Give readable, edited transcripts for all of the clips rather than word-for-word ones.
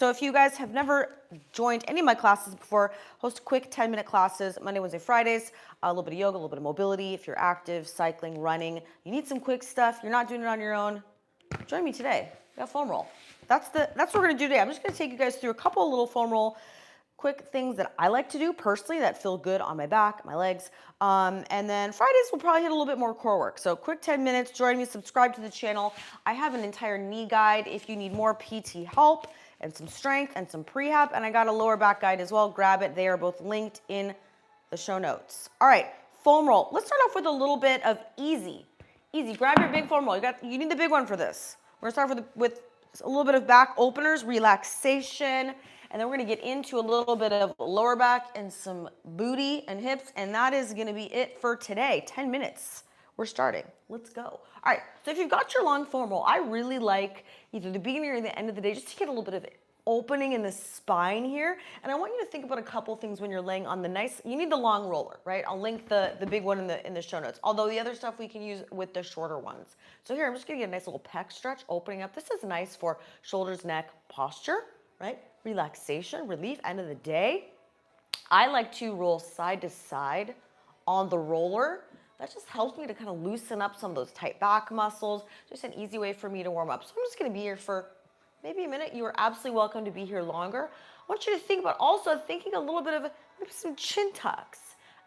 So if you guys have never joined any of my classes before, host quick 10-minute classes Monday, Wednesday, Fridays, a little bit of yoga, a little bit of mobility. If you're active, cycling, running, you need some quick stuff, you're not doing it on your own, join me today. We got foam roll. That's what we're gonna do today. I'm just gonna take you guys through a couple of little foam roll quick things that I like to do personally that feel good on my back, my legs. And then Fridays we'll probably hit a little bit more core work. So quick 10 minutes, join me, subscribe to the channel. I have an entire knee guide if you need more PT help and some strength and some prehab. And I got a lower back guide as well. Grab it. They are both linked in the show notes. All right, foam roll. Let's start off with a little bit of easy. Easy, grab your big foam roll. You need the big one for this. We're gonna start with a little bit of back openers, relaxation, and then we're gonna get into a little bit of lower back and some booty and hips, and that is gonna be it for today. 10 minutes, we're starting. Let's go. All right, so if you've got your long foam roll, I really like either the beginning or the end of the day just to get a little bit of opening in the spine here. And I want you to think about a couple things when you're laying on the nice, you need the long roller, right? I'll link the big one in the show notes. Although the other stuff we can use with the shorter ones. So here, I'm just gonna get a nice little pec stretch, opening up. This is nice for shoulders, neck, posture, right? Relaxation, relief, end of the day. I like to roll side to side on the roller. That just helps me to kind of loosen up some of those tight back muscles. Just an easy way for me to warm up. So I'm just gonna be here for maybe a minute. You are absolutely welcome to be here longer. I want you to think about also thinking a little bit of maybe some chin tucks.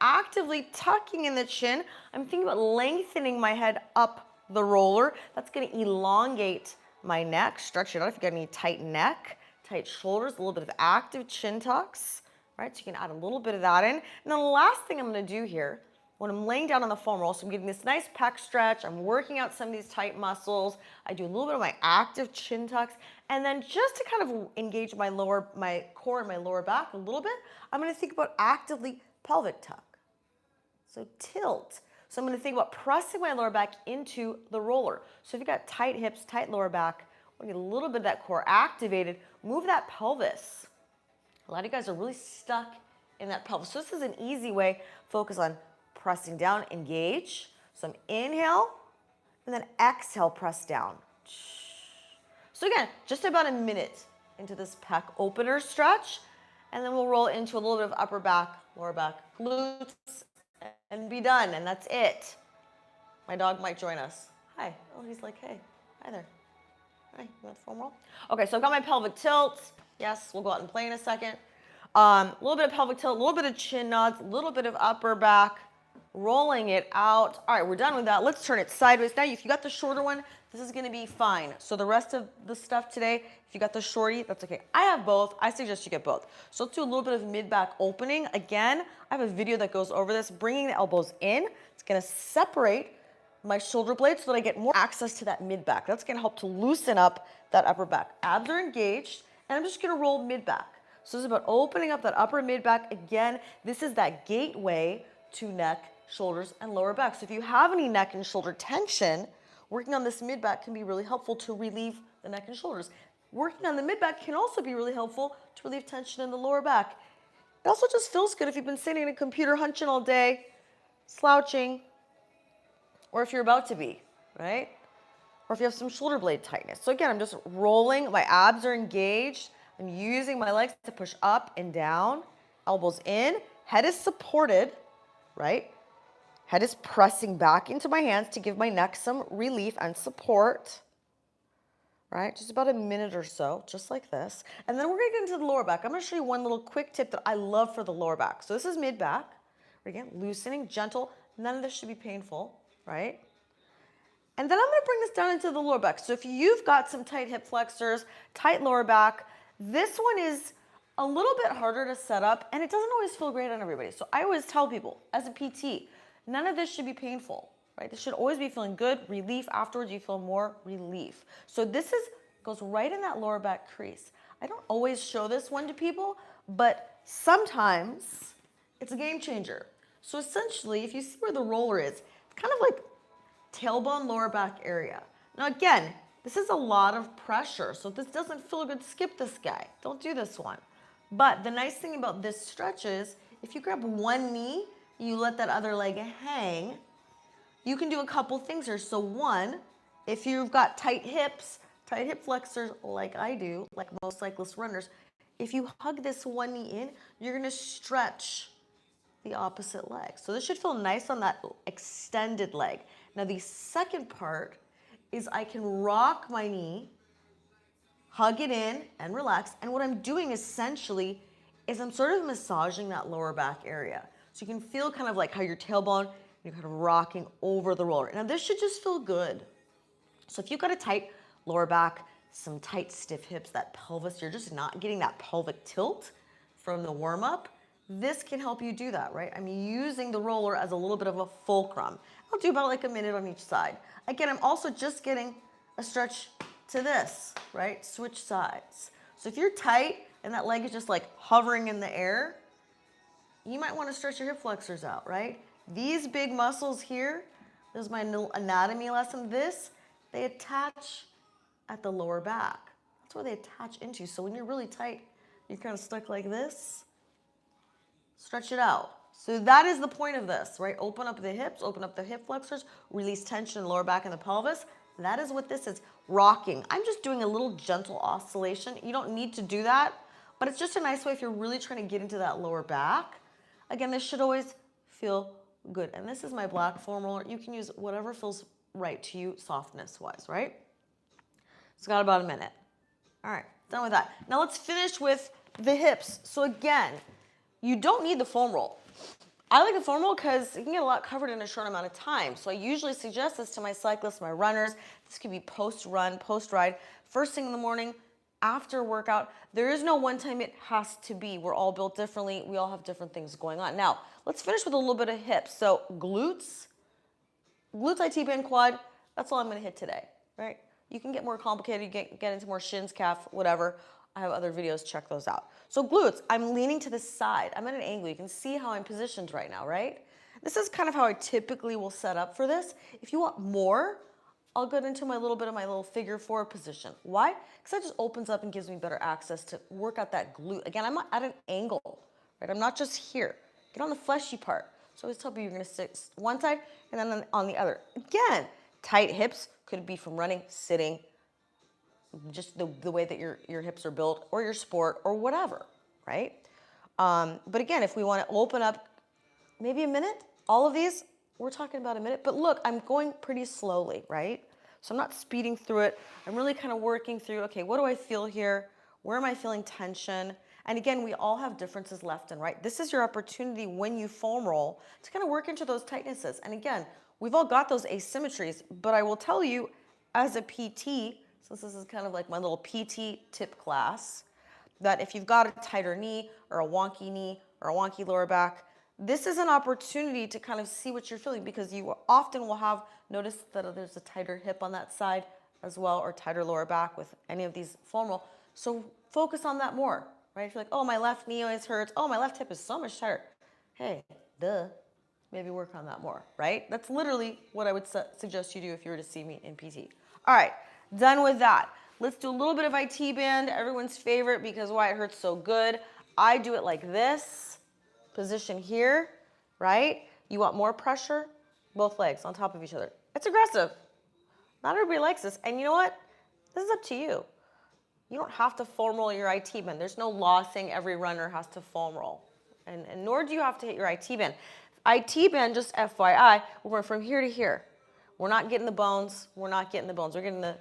Actively tucking in the chin. I'm thinking about lengthening my head up the roller. That's gonna elongate my neck. Stretch it out if you got any tight neck, tight shoulders, a little bit of active chin tucks, right? So you can add a little bit of that in. And then the last thing I'm gonna do here, when I'm laying down on the foam roll, so I'm getting this nice pec stretch, I'm working out some of these tight muscles, I do a little bit of my active chin tucks, and then just to kind of engage my core and my lower back a little bit, I'm gonna think about actively pelvic tuck. So tilt. So I'm gonna think about pressing my lower back into the roller. So if you've got tight hips, tight lower back, I wanna get a little bit of that core activated, move that pelvis. A lot of you guys are really stuck in that pelvis. So this is an easy way, focus on pressing down, engage. So I'm inhale, and then exhale, press down. So again, just about a minute into this pec opener stretch, and then we'll roll into a little bit of upper back, lower back, glutes, and be done, and that's it. My dog might join us. Hi. Oh, he's like, hey, hi there. Hi, you want foam roll? Okay, so I've got my pelvic tilt. Yes, we'll go out and play in a second. A little bit of pelvic tilt, a little bit of chin nods, a little bit of upper back, rolling it out. All right, we're done with that. Let's turn it sideways. Now, if you got the shorter one, this is gonna be fine. So the rest of the stuff today, if you got the shorty, that's okay. I have both. I suggest you get both. So let's do a little bit of mid-back opening. Again, I have a video that goes over this, bringing the elbows in. It's gonna separate my shoulder blades so that I get more access to that mid-back. That's gonna help to loosen up that upper back. Abs are engaged, and I'm just gonna roll mid-back. So this is about opening up that upper mid-back. Again, this is that gateway to neck, shoulders, and lower back. So if you have any neck and shoulder tension, working on this mid-back can be really helpful to relieve the neck and shoulders. Working on the mid-back can also be really helpful to relieve tension in the lower back. It also just feels good if you've been sitting at a computer hunching all day, slouching, or if you're about to be, right? Or if you have some shoulder blade tightness. So again, I'm just rolling, my abs are engaged. I'm using my legs to push up and down, elbows in, head is supported, right? Head is pressing back into my hands to give my neck some relief and support, right? Just about a minute or so, just like this. And then we're gonna get into the lower back. I'm gonna show you one little quick tip that I love for the lower back. So this is mid-back. Again, loosening, gentle. None of this should be painful, right? And then I'm gonna bring this down into the lower back. So if you've got some tight hip flexors, tight lower back, this one is a little bit harder to set up, and it doesn't always feel great on everybody. So I always tell people, as a PT, none of this should be painful, right? This should always be feeling good, relief. Afterwards, you feel more relief. So this goes right in that lower back crease. I don't always show this one to people, but sometimes it's a game changer. So essentially, if you see where the roller is, it's kind of like tailbone, lower back area. Now again, this is a lot of pressure, so if this doesn't feel good, skip this guy. Don't do this one. But the nice thing about this stretch is, if you grab one knee, you let that other leg hang, you can do a couple things here. So one, if you've got tight hips, tight hip flexors like I do, like most cyclist runners, if you hug this one knee in, you're gonna stretch the opposite leg. So this should feel nice on that extended leg. Now the second part is I can rock my knee, hug it in and relax. And what I'm doing essentially is I'm sort of massaging that lower back area. So you can feel kind of like how your tailbone, you're kind of rocking over the roller. Now this should just feel good. So if you've got a tight lower back, some tight stiff hips, that pelvis, you're just not getting that pelvic tilt from the warm up, this can help you do that, right? I'm using the roller as a little bit of a fulcrum. I'll do about like a minute on each side. Again, I'm also just getting a stretch to this, right? Switch sides. So if you're tight and that leg is just like hovering in the air, you might want to stretch your hip flexors out, right? These big muscles here, this is my little anatomy lesson. They attach at the lower back. That's where they attach into. So when you're really tight, you're kind of stuck like this. Stretch it out. So that is the point of this, right? Open up the hips, open up the hip flexors, release tension in the lower back and the pelvis. That is what this is, rocking. I'm just doing a little gentle oscillation. You don't need to do that, but it's just a nice way if you're really trying to get into that lower back. Again, this should always feel good. And this is my black foam roller. You can use whatever feels right to you softness-wise, right? It's got about a minute. All right, done with that. Now let's finish with the hips. So again, you don't need the foam roll. I like the foam roll because you can get a lot covered in a short amount of time. So I usually suggest this to my cyclists, my runners. This could be post-run, post-ride, first thing in the morning, after workout. There is no one time it has to be. We're all built differently. We all have different things going on. Now, let's finish with a little bit of hips. So glutes, IT band, quad, that's all I'm gonna hit today, right? You can get more complicated, you get into more shins, calf, whatever. I have other videos, check those out. So glutes, I'm leaning to the side. I'm at an angle. You can see how I'm positioned right now, right? This is kind of how I typically will set up for this. If you want more, I'll get into my little bit of my little figure four position. Why? Because that just opens up and gives me better access to work out that glute. Again, I'm at an angle, right? I'm not just here. Get on the fleshy part. So I always tell people you're gonna sit one side and then on the other. Again, tight hips could be from running, sitting, just the way that your hips are built, or your sport, or whatever, right? But again, if we want to open up maybe a minute, all of these, we're talking about a minute. But look, I'm going pretty slowly, right? So I'm not speeding through it. I'm really kind of working through, okay, what do I feel here? Where am I feeling tension? And again, we all have differences left and right. This is your opportunity when you foam roll to kind of work into those tightnesses. And again, we've all got those asymmetries, but I will tell you as a PT, so this is kind of like my little PT tip class, that if you've got a tighter knee or a wonky lower back, this is an opportunity to kind of see what you're feeling, because you often will have noticed that there's a tighter hip on that side as well, or tighter lower back with any of these foam roll. So focus on that more, right? If you're like, oh, my left knee always hurts. Oh, my left hip is so much tighter. Hey, duh. Maybe work on that more, right? That's literally what I would suggest you do if you were to see me in PT. All right, done with that. Let's do a little bit of IT band, everyone's favorite, because why it hurts so good. I do it like this, position here, right? You want more pressure? Both legs on top of each other. It's aggressive. Not everybody likes this. And you know what? This is up to you. You don't have to foam roll your IT band. There's no law saying every runner has to foam roll. And nor do you have to hit your IT band. IT band, just FYI, we're going from here to here. We're not getting the bones. We're not getting the bones. We're getting the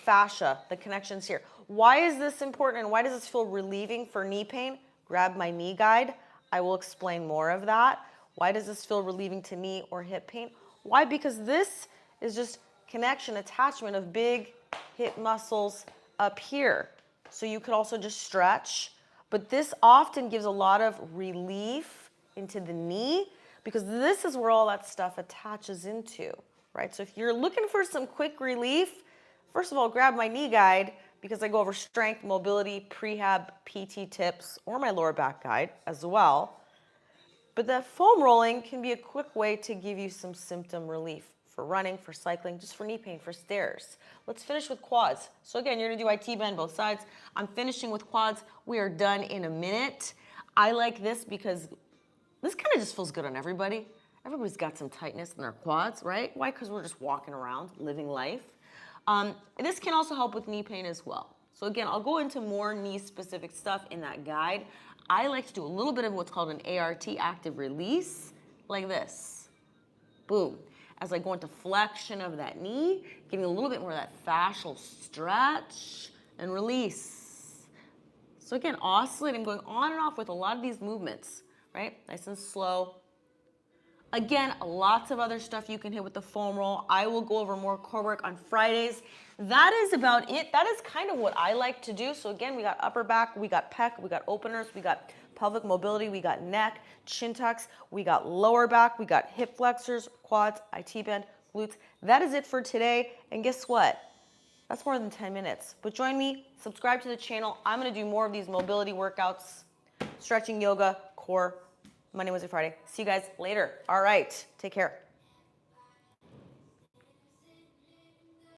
fascia, the connections here. Why is this important, and why does this feel relieving for knee pain? Grab my knee guide. I will explain more of that. Why does this feel relieving to knee or hip pain? Why? Because this is just connection, attachment of big hip muscles up here. So you could also just stretch. But this often gives a lot of relief into the knee, because this is where all that stuff attaches into, right? So if you're looking for some quick relief, first of all, grab my knee guide, because I go over strength, mobility, prehab, PT tips, or my lower back guide as well. But that foam rolling can be a quick way to give you some symptom relief for running, for cycling, just for knee pain, for stairs. Let's finish with quads. So again, you're gonna do IT band both sides. I'm finishing with quads. We are done in a minute. I like this because this kind of just feels good on everybody. Everybody's got some tightness in their quads, right? Why? Because we're just walking around, living life. This can also help with knee pain as well. So again, I'll go into more knee-specific stuff in that guide. I like to do a little bit of what's called an ART, active release, like this. Boom. As I go into flexion of that knee, getting a little bit more of that fascial stretch and release. So again, oscillating, going on and off with a lot of these movements, right? Nice and slow. Again, lots of other stuff you can hit with the foam roll. I will go over more core work on Fridays. That is about it. That is kind of what I like to do. So again, we got upper back, we got pec, we got openers, we got pelvic mobility, we got neck, chin tucks, we got lower back, we got hip flexors, quads, IT band, glutes. That is it for today. And guess what? That's more than 10 minutes. But join me, subscribe to the channel. I'm gonna do more of these mobility workouts, stretching, yoga, core, Monday, Wednesday, Friday. See you guys later. All right, take care.